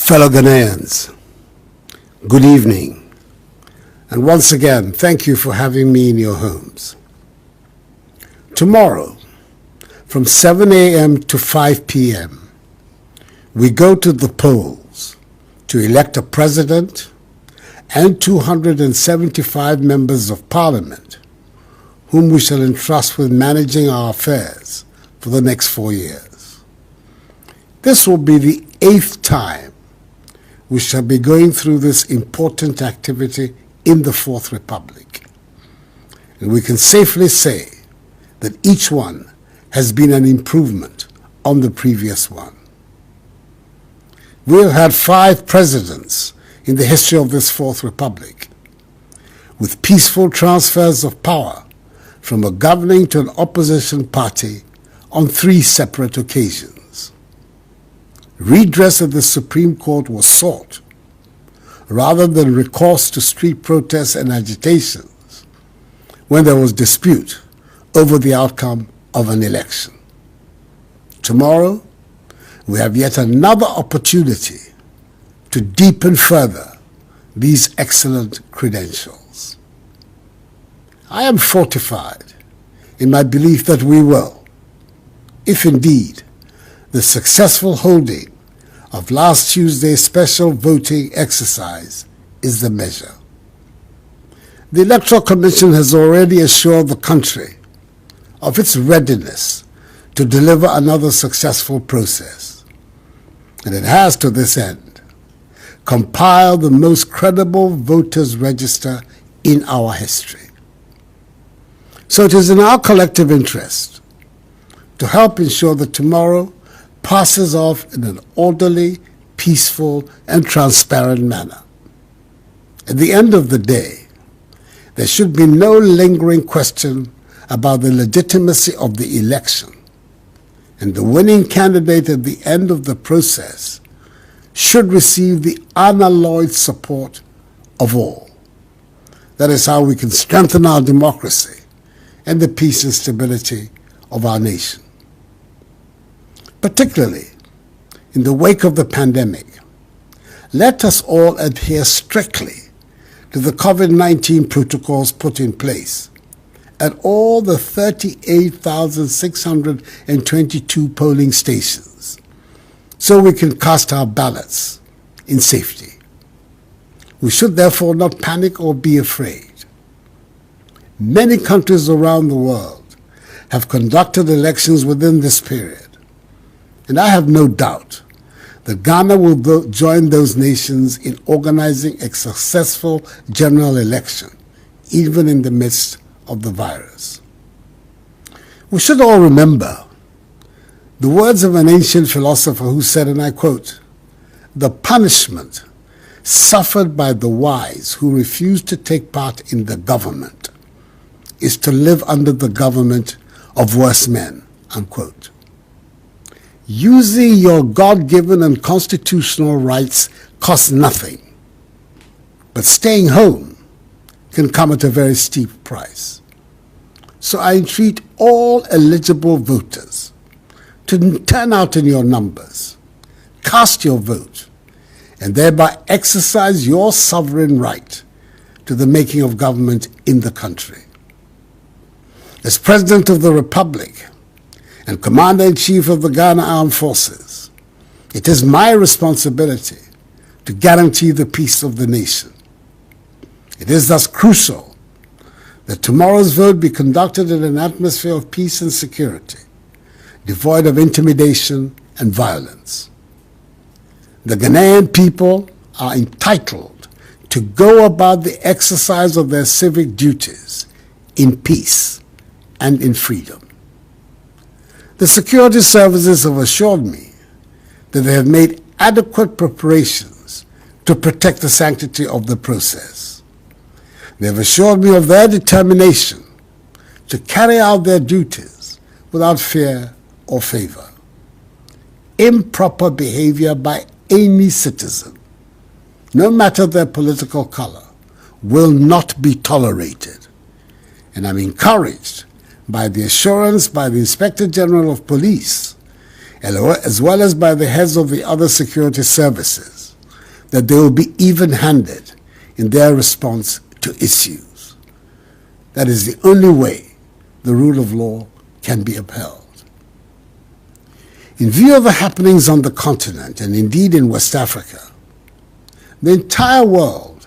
Fellow Ghanaians, good evening, and once again, thank you for having me in your homes. Tomorrow, from 7 a.m. to 5 p.m., we go to the polls to elect a president and 275 members of parliament, whom we shall entrust with managing our affairs for the next 4 years. This will be the 8th time we shall be going through this important activity in the Fourth Republic. And we can safely say that each one has been an improvement on the previous one. We have had 5 presidents in the history of this Fourth Republic, with peaceful transfers of power from a governing to an opposition party on 3 separate occasions. Redress at the Supreme Court was sought, rather than recourse to street protests and agitations when there was dispute over the outcome of an election. Tomorrow, we have yet another opportunity to deepen further these excellent credentials. I am fortified in my belief that we will, if indeed the successful holding of last Tuesday's special voting exercise is the measure. The Electoral Commission has already assured the country of its readiness to deliver another successful process, and it has, to this end, compiled the most credible voters' register in our history. So it is in our collective interest to help ensure that tomorrow passes off in an orderly, peaceful, and transparent manner. At the end of the day, there should be no lingering question about the legitimacy of the election, and the winning candidate at the end of the process should receive the unalloyed support of all. That is how we can strengthen our democracy and the peace and stability of our nation. Particularly in the wake of the pandemic, let us all adhere strictly to the COVID-19 protocols put in place at all the 38,622 polling stations, so we can cast our ballots in safety. We should therefore not panic or be afraid. Many countries around the world have conducted elections within this period, and I have no doubt that Ghana will join those nations in organizing a successful general election, even in the midst of the virus. We should all remember the words of an ancient philosopher who said, and I quote, "The punishment suffered by the wise who refuse to take part in the government is to live under the government of worse men," unquote. Using your God-given and constitutional rights costs nothing, but staying home can come at a very steep price. So I entreat all eligible voters to turn out in your numbers, cast your vote, and thereby exercise your sovereign right to the making of government in the country. As President of the Republic and Commander-in-Chief of the Ghana Armed Forces, it is my responsibility to guarantee the peace of the nation. It is thus crucial that tomorrow's vote be conducted in an atmosphere of peace and security, devoid of intimidation and violence. The Ghanaian people are entitled to go about the exercise of their civic duties in peace and in freedom. The security services have assured me that they have made adequate preparations to protect the sanctity of the process. They have assured me of their determination to carry out their duties without fear or favor. Improper behavior by any citizen, no matter their political color, will not be tolerated. And I'm encouraged by the assurance by the Inspector General of Police, as well as by the heads of the other security services, that they will be even-handed in their response to issues. That is the only way the rule of law can be upheld. In view of the happenings on the continent, and indeed in West Africa, the entire world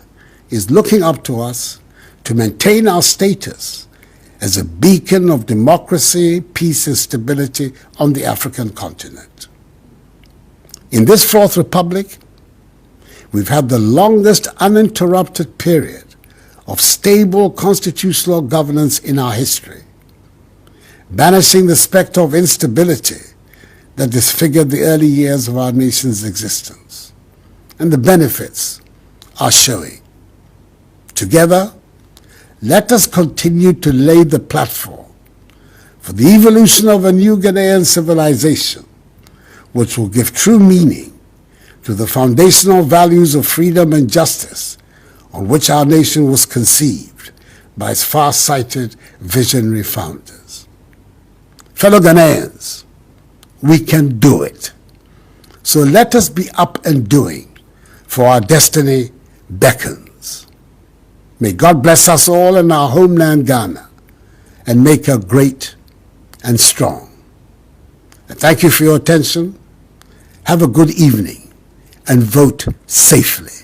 is looking up to us to maintain our status as a beacon of democracy, peace, and stability on the African continent. In this Fourth Republic, we've had the longest uninterrupted period of stable constitutional governance in our history, banishing the specter of instability that disfigured the early years of our nation's existence. And the benefits are showing. Together, let us continue to lay the platform for the evolution of a new Ghanaian civilization, which will give true meaning to the foundational values of freedom and justice on which our nation was conceived by its far-sighted visionary founders. Fellow Ghanaians, we can do it. So let us be up and doing, for our destiny beckons. May God bless us all in our homeland Ghana and make her great and strong. And thank you for your attention. Have a good evening and vote safely.